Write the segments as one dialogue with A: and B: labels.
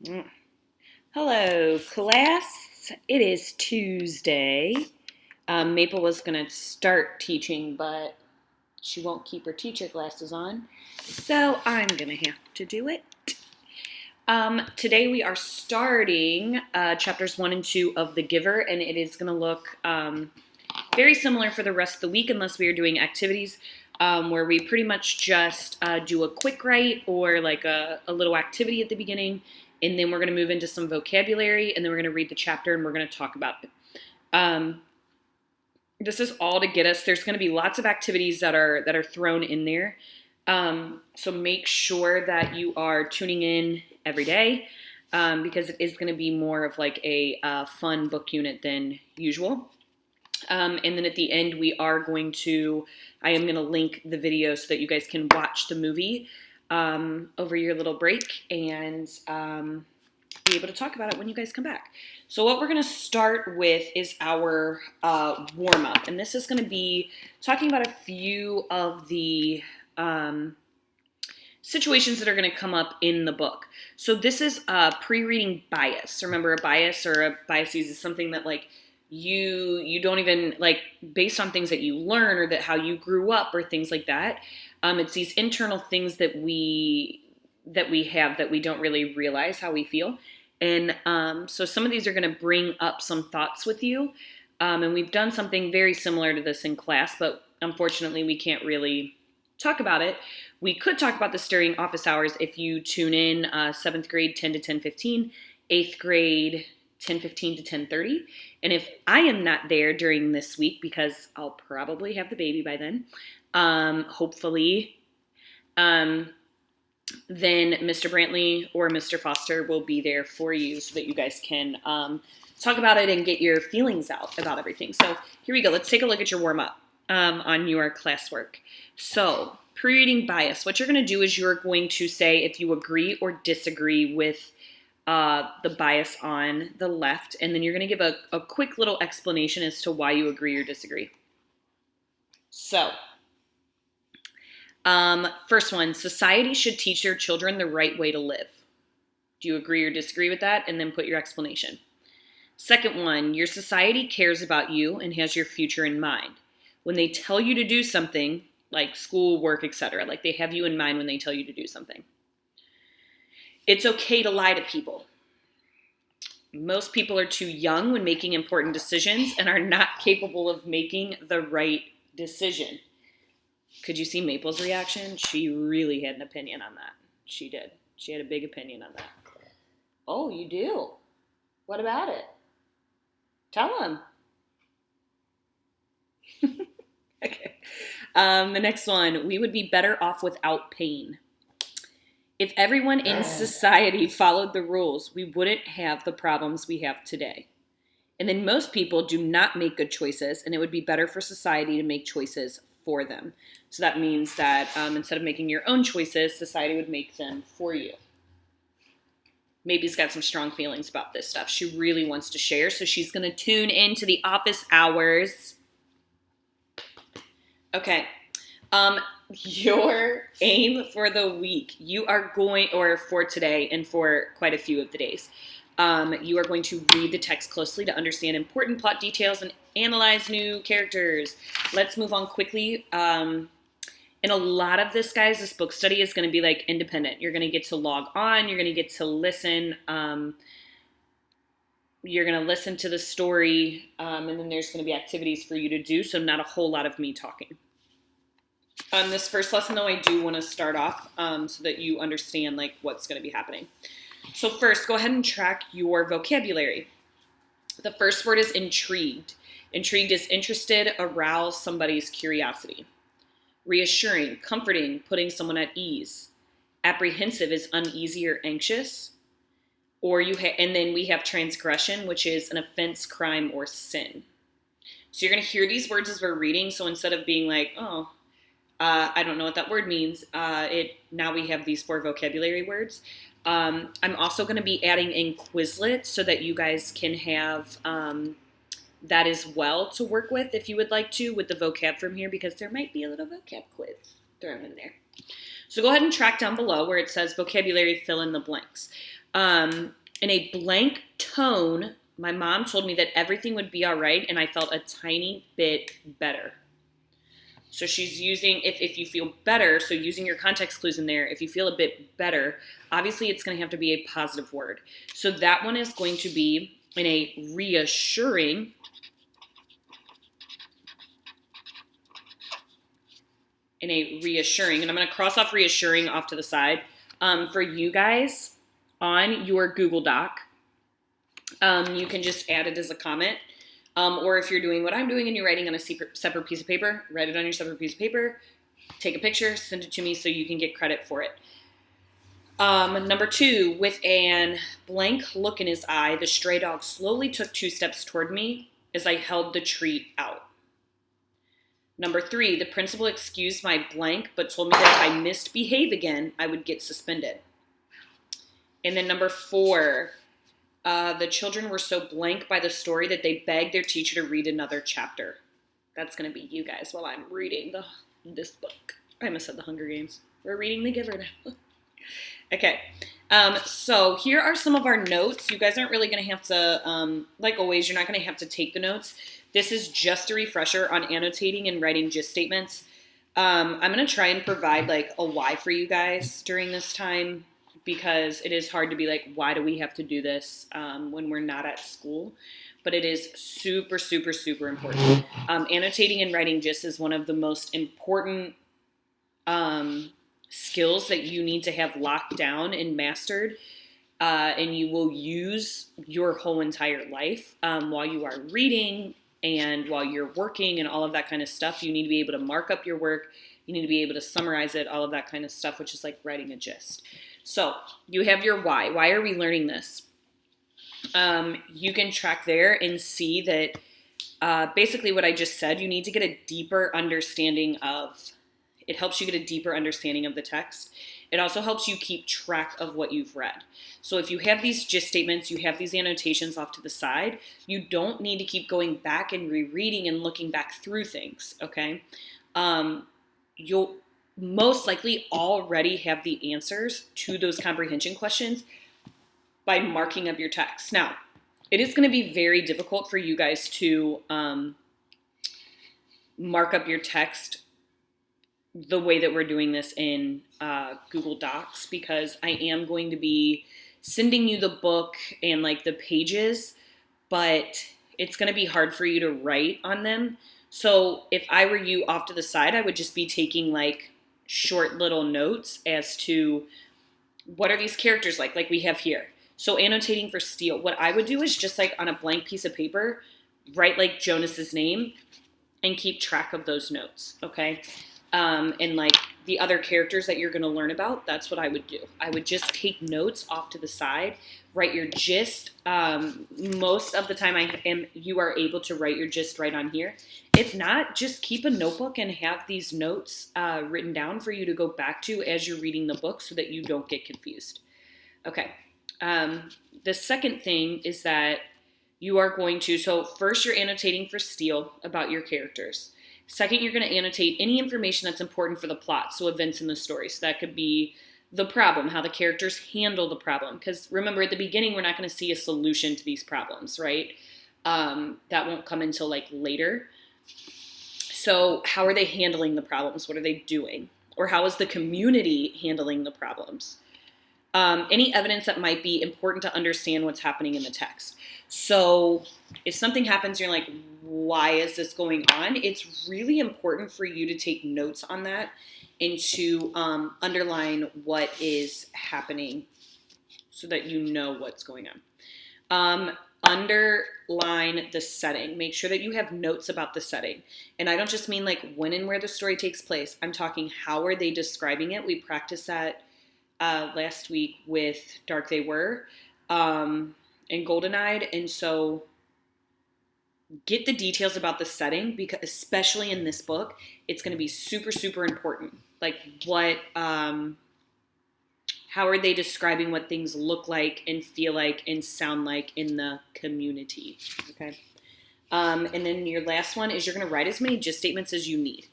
A: Mm. Hello, class. It is Tuesday. Maple was going to start teaching, but she won't keep her teacher glasses on, so I'm going to have to do it. Today we are starting chapters 1 and 2 of The Giver, and it is going to look very similar for the rest of the week unless we are doing activities where we pretty much just do a quick write or like a little activity at the beginning, and then we're going to move into some vocabulary, and then we're going to read the chapter and we're going to talk about it. This is all to get us. There's going to be lots of activities that are thrown in there. So make sure that you are tuning in every day because it is going to be more of like a fun book unit than usual. And then at the end, I am going to link the video so that you guys can watch the movie over your little break and be able to talk about it when you guys come back. So what we're going to start with is our warm-up. And this is going to be talking about a few of the situations that are going to come up in the book. So this is a pre-reading bias. Remember, a bias or a biases is something that like you don't even like based on things that you learn or that how you grew up or things like that. It's these internal things that we have that we don't really realize how we feel. And so some of these are going to bring up some thoughts with you. And we've done something very similar to this in class, but unfortunately we can't really talk about it. We could talk about this during office hours if you tune in 7th grade 10 to 10:15, 8th grade 10:15 to 10:30. And if I am not there during this week, because I'll probably have the baby by then, hopefully, then Mr. Brantley or Mr. Foster will be there for you so that you guys can talk about it and get your feelings out about everything. So here we go. Let's take a look at your warm-up on your classwork. So pre-reading bias, what you're going to do is you're going to say if you agree or disagree with the bias on the left, and then you're going to give a quick little explanation as to why you agree or disagree. So, first one, society should teach their children the right way to live. Do you agree or disagree with that? And then put your explanation. Second one, your society cares about you and has your future in mind. When they tell you to do something, like school, work, etc., like they have you in mind when they tell you to do something. It's okay to lie to people. Most people are too young when making important decisions and are not capable of making the right decision. Could you see Maple's reaction? She really had an opinion on that. She did. She had a big opinion on that. Oh, you do? What about it? Tell him. Okay. The next one, we would be better off without pain. If everyone in society followed the rules, we wouldn't have the problems we have today. And then most people do not make good choices, and it would be better for society to make choices for them. So that means that instead of making your own choices, society would make them for you. Maybe's got some strong feelings about this stuff. She really wants to share, so she's going to tune into the office hours. Okay. Your aim for the week, or for today and for quite a few of the days, you are going to read the text closely to understand important plot details and analyze new characters. Let's move on quickly. And a lot of this, guys, this book study is going to be like independent. You're going to get to log on. You're going to get to listen. You're going to listen to the story, and then there's going to be activities for you to do, so not a whole lot of me talking. On this first lesson, though, I do want to start off so that you understand like what's going to be happening. So first, go ahead and track your vocabulary. The first word is intrigued. Intrigued is interested, arouse somebody's curiosity. Reassuring, comforting, putting someone at ease. Apprehensive is uneasy or anxious. And then we have transgression, which is an offense, crime, or sin. So you're going to hear these words as we're reading. So instead of being like, I don't know what that word means, now we have these 4 vocabulary words. I'm also going to be adding in Quizlet so that you guys can have that as well to work with if you would like to with the vocab from here, because there might be a little vocab quiz thrown in there. So go ahead and track down below where it says vocabulary, fill in the blanks. In a blank tone, my mom told me that everything would be all right, and I felt a tiny bit better. So she's using, if you feel better, so using your context clues in there, if you feel a bit better, obviously it's going to have to be a positive word. So that one is going to be in a reassuring, and I'm going to cross off reassuring off to the side. For you guys on your Google Doc, you can just add it as a comment. Or if you're doing what I'm doing and you're writing on a separate piece of paper, write it on your separate piece of paper, take a picture, send it to me so you can get credit for it. Number 2, with an blank look in his eye, the stray dog slowly took 2 steps toward me as I held the treat out. Number 3, the principal excused my blank but told me that if I misbehave again, I would get suspended. And then number 4, the children were so blank by the story that they begged their teacher to read another chapter. That's going to be you guys while I'm reading this book. I almost said The Hunger Games. We're reading The Giver now. Okay. So here are some of our notes. You guys aren't really going to have to, like always, you're not going to have to take the notes. This is just a refresher on annotating and writing gist statements. I'm going to try and provide like a why for you guys during this time, because it is hard to be like, why do we have to do this when we're not at school? But it is super, super, super important. Annotating and writing gist is one of the most important skills that you need to have locked down and mastered, and you will use your whole entire life while you are reading and while you're working and all of that kind of stuff. You need to be able to mark up your work. You need to be able to summarize it, all of that kind of stuff, which is like writing a gist. So you have your why. Why are we learning this? You can track there and see that basically what I just said, you need to get a deeper understanding of. It helps you get a deeper understanding of the text. It also helps you keep track of what you've read. So if you have these gist statements, you have these annotations off to the side, you don't need to keep going back and rereading and looking back through things, okay? You'll most likely already have the answers to those comprehension questions by marking up your text. Now, it is going to be very difficult for you guys to mark up your text the way that we're doing this in Google Docs, because I am going to be sending you the book and like the pages, but it's going to be hard for you to write on them. So if I were you off to the side, I would just be taking like short little notes as to what are these characters like we have here. So annotating for Steele, what I would do is just like on a blank piece of paper, write like Jonas's name and keep track of those notes, okay? And like the other characters that you're going to learn about, that's what I would do. I would just take notes off to the side, write your gist. Most of the time you are able to write your gist right on here. If not, just keep a notebook and have these notes written down for you to go back to as you're reading the book so that you don't get confused. Okay. The second thing is that you are going to, so first you're annotating for Steele about your characters. Second, you're going to annotate any information that's important for the plot, so events in the story. So that could be the problem, how the characters handle the problem. Because remember, at the beginning, we're not going to see a solution to these problems, right? That won't come until like later. So how are they handling the problems? What are they doing? Or how is the community handling the problems? Any evidence that might be important to understand what's happening in the text. So if something happens, you're like, why is this going on? It's really important for you to take notes on that and to underline what is happening so that you know what's going on. Underline the setting. Make sure that you have notes about the setting. And I don't just mean like when and where the story takes place. I'm talking how are they describing it. We practiced that last week with Dark They Were and Golden-Eyed. And so get the details about the setting, because especially in this book, it's going to be super, super important. Like what, how are they describing what things look like and feel like and sound like in the community, okay? And then your last one is you're going to write as many gist statements as you need.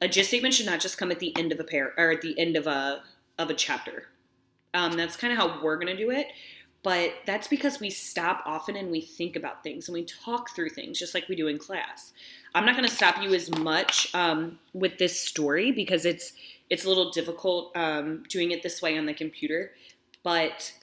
A: A gist statement should not just come at the end of a pair or at the end of a chapter. That's kind of how we're going to do it. But that's because we stop often and we think about things and we talk through things just like we do in class. I'm not going to stop you as much with this story because it's a little difficult doing it this way on the computer. But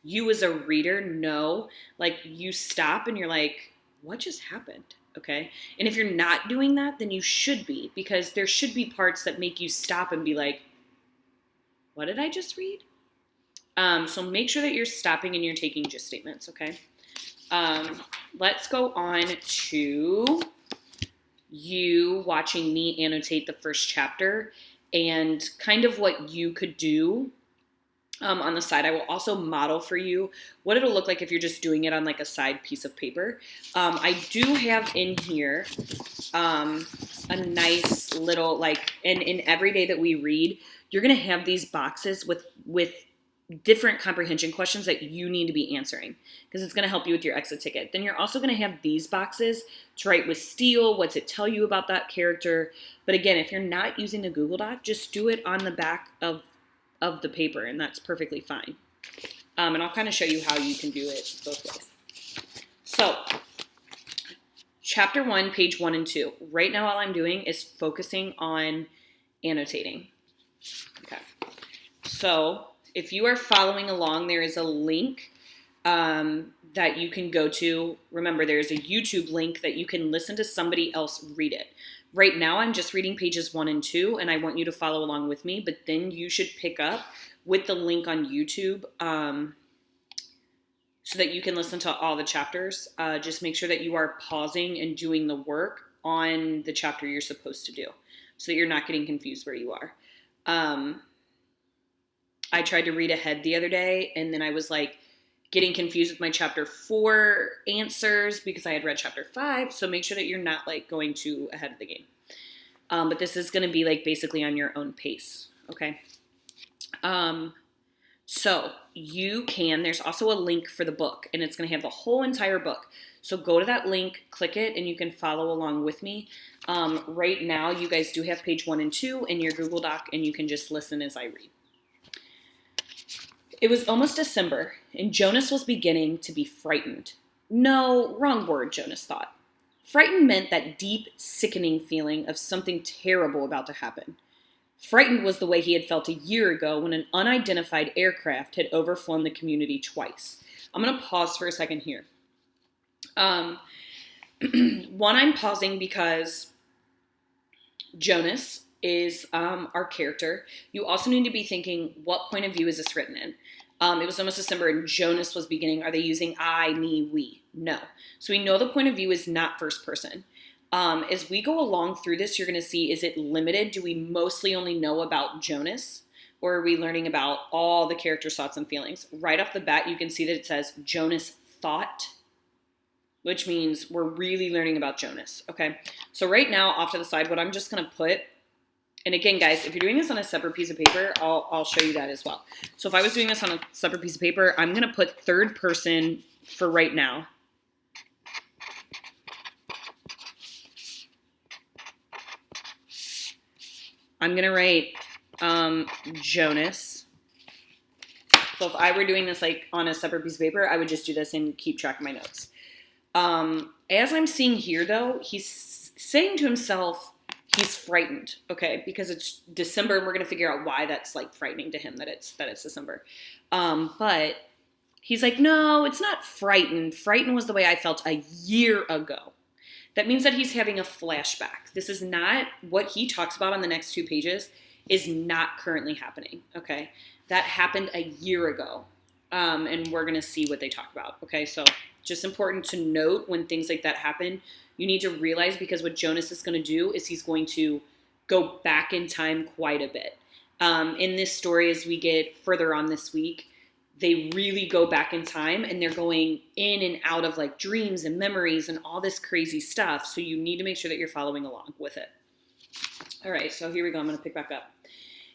A: you as a reader know, like, you stop and you're like, what just happened? Okay. And if you're not doing that, then you should be, because there should be parts that make you stop and be like, what did I just read? So make sure that you're stopping and you're taking gist statements. Okay. Let's go on to you watching me annotate the first chapter and kind of what you could do on the side. I will also model for you what it'll look like if you're just doing it on like a side piece of paper. I do have in here a nice little, like, in every day that we read, you're going to have these boxes with different comprehension questions that you need to be answering because it's going to help you with your exit ticket. Then you're also going to have these boxes to write with Steele. What's it tell you about that character? But again, if you're not using the Google Doc, just do it on the back of the paper, and that's perfectly fine. And I'll kind of show you how you can do it both ways. So, chapter 1, page 1 and 2. Right now, all I'm doing is focusing on annotating. Okay. So, if you are following along, there is a link that you can go to. Remember, there's a YouTube link that you can listen to somebody else read it. Right now, I'm just reading pages 1 and 2, and I want you to follow along with me, but then you should pick up with the link on YouTube so that you can listen to all the chapters. Just make sure that you are pausing and doing the work on the chapter you're supposed to do so that you're not getting confused where you are. I tried to read ahead the other day, and then I was like getting confused with my chapter 4 answers because I had read chapter 5. So make sure that you're not like going too ahead of the game. But this is going to be like basically on your own pace. Okay. So you can, there's also a link for the book, and it's going to have the whole entire book. So go to that link, click it, and you can follow along with me. Right now, you guys do have page 1 and 2 in your Google Doc, and you can just listen as I read. It was almost December, and Jonas was beginning to be frightened. No, wrong word, Jonas thought. Frightened meant that deep, sickening feeling of something terrible about to happen. Frightened was the way he had felt a year ago when an unidentified aircraft had overflown the community twice. I'm going to pause for a second here. One, I'm pausing because Jonas is our character. You also need to be thinking, what point of view is this written in? It was almost December and Jonas was beginning. Are they using I, me, we? No. So we know the point of view is not first person. As we go along through this, you're going to see, is it limited? Do we mostly only know about Jonas? Or are we learning about all the characters' thoughts and feelings? Right off the bat, you can see that it says Jonas thought, which means we're really learning about Jonas. Okay. So right now, off to the side, what I'm just going to put, and again, guys, if you're doing this on a separate piece of paper, I'll show you that as well. So if I was doing this on a separate piece of paper, I'm going to put third person for right now. I'm going to write Jonas. So if I were doing this like on a separate piece of paper, I would just do this and keep track of my notes. As I'm seeing here, though, he's saying to himself, he's frightened, okay, because it's December, and we're going to figure out why that's like frightening to him that it's December. But he's like, no, it's not frightened. Frightened was the way I felt a year ago. That means that he's having a flashback. This is not what he talks about on the next 2 pages is not currently happening, okay? That happened a year ago, and we're going to see what they talk about, okay? So just important to note when things like that happen, you need to realize, because what Jonas is going to do is he's going to go back in time quite a bit. In this story, as we get further on this week, they really go back in time, and they're going in and out of like dreams and memories and all this crazy stuff. So you need to make sure that you're following along with it. All right, so here we go. I'm going to pick back up.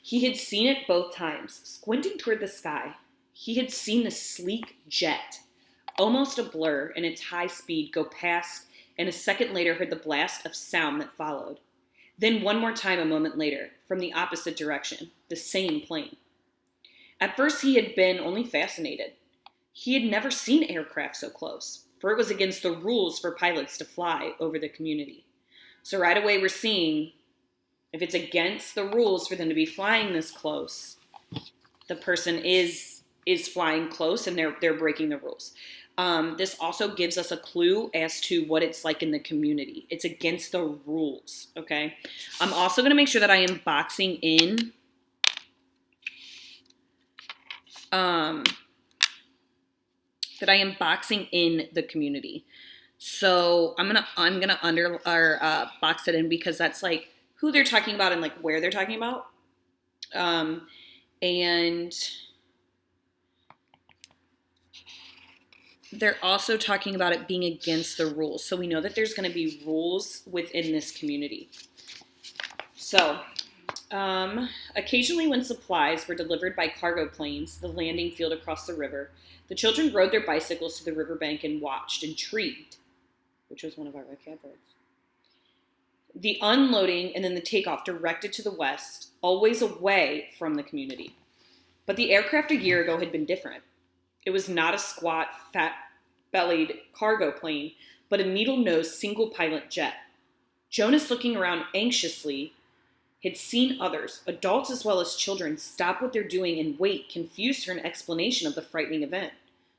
A: He had seen it both times, squinting toward the sky. He had seen the sleek jet, almost a blur in its high speed, go past, and a second later heard the blast of sound that followed. Then one more time a moment later, from the opposite direction, the same plane. At first he had been only fascinated. He had never seen aircraft so close, for it was against the rules for pilots to fly over the community. So right away we're seeing if it's against the rules for them to be flying this close, the person is flying close and they're breaking the rules. This also gives us a clue as to what it's like in the community. It's against the rules, okay? I'm also going to make sure that I am boxing in the community. So I'm gonna under or box it in because that's like who they're talking about and like where they're talking about, and they're also talking about it being against the rules. So we know that there's going to be rules within this community. So occasionally when supplies were delivered by cargo planes to the landing field across the river, the children rode their bicycles to the riverbank and watched, intrigued, which was one of our vocabularies. The unloading and then the takeoff directed to the west, always away from the community. But the aircraft a year ago had been different. It was not a squat, fat-bellied cargo plane, but a needle-nosed single-pilot jet. Jonas, looking around anxiously, had seen others, adults as well as children, stop what they're doing and wait, confused for an explanation of the frightening event.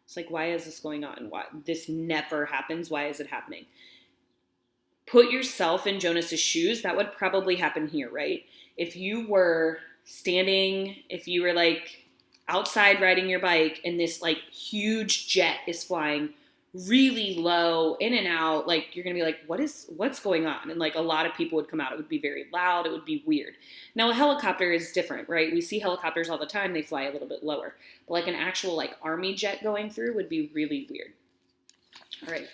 A: It's like, why is this going on? Why? This never happens. Why is it happening? Put yourself in Jonas's shoes. That would probably happen here, right? If you were standing, if you were like outside riding your bike and this like huge jet is flying really low in and out, like you're gonna be like, what's going on? And like a lot of people would come out. It would be very loud. It would be weird. Now a helicopter is different, right? We see helicopters all the time. They fly a little bit lower, but like an actual like army jet going through would be really weird. All right.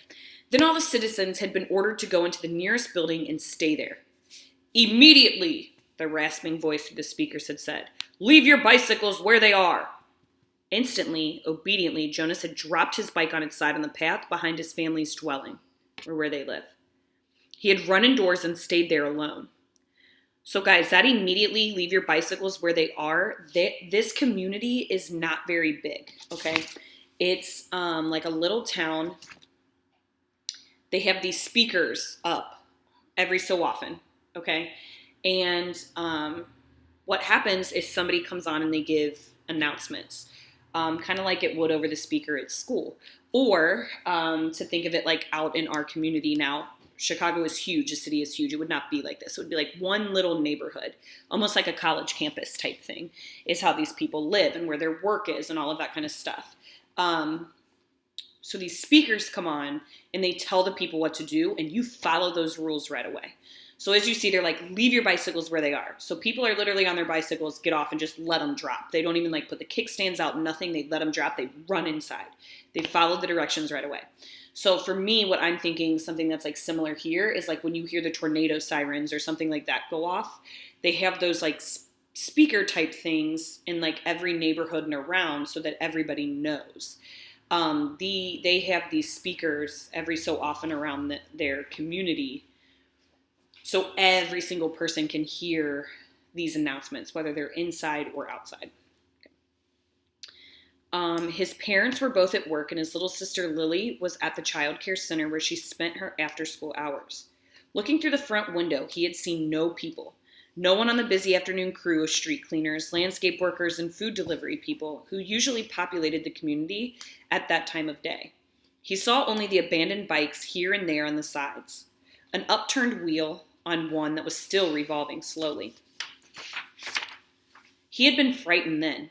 A: Then all the citizens had been ordered to go into the nearest building and stay there. Immediately, the rasping voice through the speakers had said, "Leave your bicycles where they are." Instantly, obediently, Jonas had dropped his bike on its side on the path behind his family's dwelling, or where they live. He had run indoors and stayed there alone. So guys, that immediately leave your bicycles where they are, this community is not very big, okay? It's like a little town. They have these speakers up every so often, okay? And what happens is somebody comes on and they give announcements. Kind of like it would over the speaker at school. Or to think of it like out in our community now, Chicago is huge, the city is huge. It would not be like this. It would be like one little neighborhood, almost like a college campus type thing, is how these people live and where their work is and all of that kind of stuff. So these speakers come on and they tell the people what to do and you follow those rules right away. So as you see, they're like, leave your bicycles where they are. So people are literally on their bicycles, get off and just let them drop. They don't even like put the kickstands out, nothing. They let them drop. They run inside. They follow the directions right away. So for me, what I'm thinking, something that's like similar here is like when you hear the tornado sirens or something like that go off, they have those like speaker type things in like every neighborhood and around so that everybody knows. They have these speakers every so often around their community. So every single person can hear these announcements, whether they're inside or outside. Okay. His parents were both at work, and his little sister Lily was at the child care center where she spent her after-school hours. Looking through the front window, he had seen no people. No one on the busy afternoon crew of street cleaners, landscape workers, and food delivery people who usually populated the community at that time of day. He saw only the abandoned bikes here and there on the sides. An upturned wheel on one that was still revolving slowly. He had been frightened then.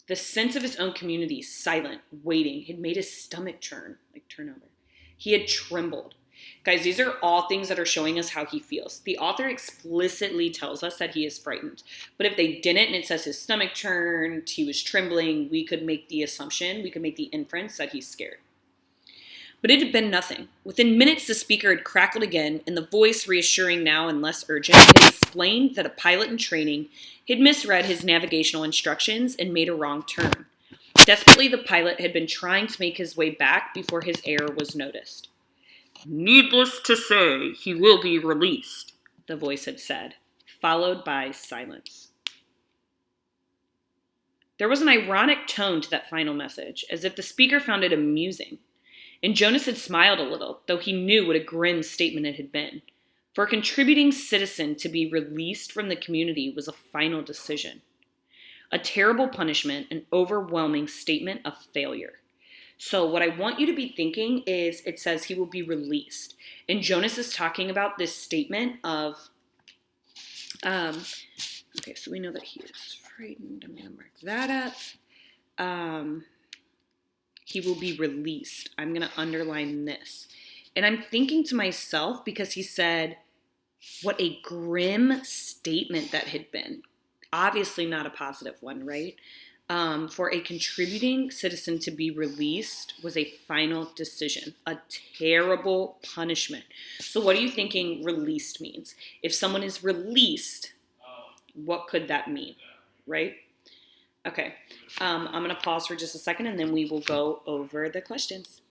A: The sense of his own community, silent, waiting, had made his stomach turn over. He had trembled. Guys, these are all things that are showing us how he feels. The author explicitly tells us that he is frightened. But if they didn't, and it says his stomach turned, he was trembling, we could make the assumption, we could make the inference that he's scared. But it had been nothing. Within minutes, the speaker had crackled again, and the voice, reassuring now and less urgent, had explained that a pilot in training had misread his navigational instructions and made a wrong turn. Desperately, the pilot had been trying to make his way back before his error was noticed. "Needless to say, he will be released," the voice had said, followed by silence. There was an ironic tone to that final message, as if the speaker found it amusing. And Jonas had smiled a little, though he knew what a grim statement it had been. For a contributing citizen to be released from the community was a final decision. A terrible punishment, an overwhelming statement of failure. So what I want you to be thinking is, it says he will be released. And Jonas is talking about this statement of, okay, so we know that he is frightened. I'm going to mark that up. He will be released. I'm going to underline this. And I'm thinking to myself, because he said, what a grim statement that had been. Obviously not a positive one, right? For a contributing citizen to be released was a final decision, a terrible punishment. So what are you thinking released means? If someone is released, what could that mean, right? Okay, I'm going to pause for just a second and then we will go over the questions.